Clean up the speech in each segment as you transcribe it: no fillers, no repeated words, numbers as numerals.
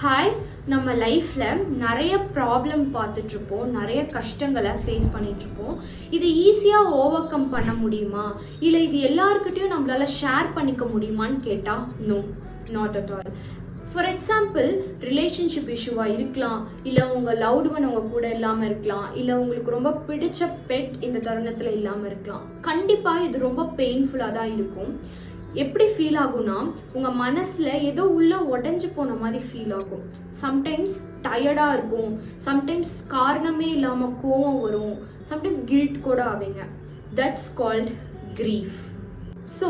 Hi, நம்ம லைஃப்பில் நிறைய ப்ராப்ளம் பார்த்துட்ருப்போம், நிறைய கஷ்டங்களை ஃபேஸ் பண்ணிகிட்ருப்போம். இது ஈஸியாக ஓவர் கம் பண்ண முடியுமா, இல்லை இது எல்லாருக்கிட்டையும் நம்மளால் ஷேர் பண்ணிக்க முடியுமான்னு கேட்டால் no, not at all. For example, relationship இஷ்யூவாக இருக்கலாம், இல்லை உங்கள் லவ்டு ஒன் உங்கள் கூட இல்லாமல் இருக்கலாம், இல்லை உங்களுக்கு ரொம்ப பிடிச்ச பெட் இந்த தருணத்தில் இல்லாமல் இருக்கலாம். கண்டிப்பாக இது ரொம்ப பெயின்ஃபுல்லாக தான் இருக்கும். எப்படி ஃபீல் ஆகும்னா, உங்கள் மனசில் ஏதோ உள்ள உடஞ்சி போன மாதிரி ஃபீல் ஆகும். சம்டைம்ஸ் டயர்டாக இருக்கும், சம்டைம்ஸ் காரணமே இல்லாமல் கோவம் வரும், சம்டைம்ஸ் கில்ட் கூட ஆவீங்க. That's called grief. ஸோ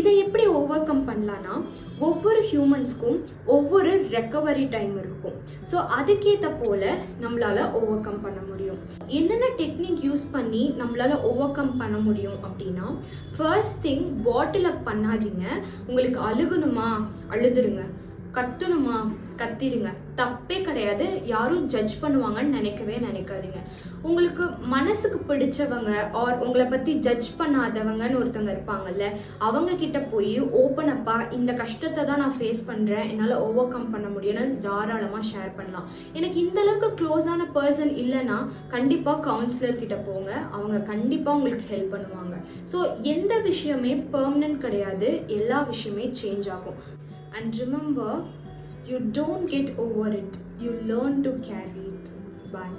இதை எப்படி ஓவர் கம் பண்ணலான்னா, ஒவ்வொரு ஹியூமன்ஸ்க்கும் ஒவ்வொரு ரெக்கவரி டைம் இருக்கும். ஸோ அதுக்கேற்ற போல் நம்மளால் ஓவர் கம் பண்ண முடியும். என்னென்ன டெக்னிக் யூஸ் பண்ணி நம்மளால் ஓவர் கம் பண்ண முடியும் அப்படின்னா, ஃபர்ஸ்ட் திங், பாட்டில் அப் பண்ணாதீங்க. உங்களுக்கு அழுகணுமா அழுதுருங்க, கத்தணுமா கத்திருங்க, தப்பே கிடையாது. யாரும் ஜட்ஜ் பண்ணுவாங்கன்னு நினைக்கவே நினைக்காதீங்க. உங்களுக்கு மனசுக்கு பிடிச்சவங்க ஆர் உங்களை பற்றி ஜட்ஜ் பண்ணாதவங்கன்னு ஒருத்தவங்க இருப்பாங்கல்ல, அவங்க கிட்ட போய் ஓப்பன் அப்பா, இந்த கஷ்டத்தை தான் நான் ஃபேஸ் பண்ணுறேன், என்னால் ஓவர் கம் பண்ண முடியும்னு தாராளமாக ஷேர் பண்ணலாம். எனக்கு இந்த அளவுக்கு க்ளோஸான பர்சன் இல்லைன்னா கண்டிப்பாக கவுன்சிலர் கிட்ட போங்க, அவங்க கண்டிப்பாக உங்களுக்கு ஹெல்ப் பண்ணுவாங்க. ஸோ எந்த விஷயமே பெர்மனன்ட் கிடையாது, எல்லா விஷயமே சேஞ்ச் ஆகும். And remember, you don't get over it, you learn to carry it. Bye.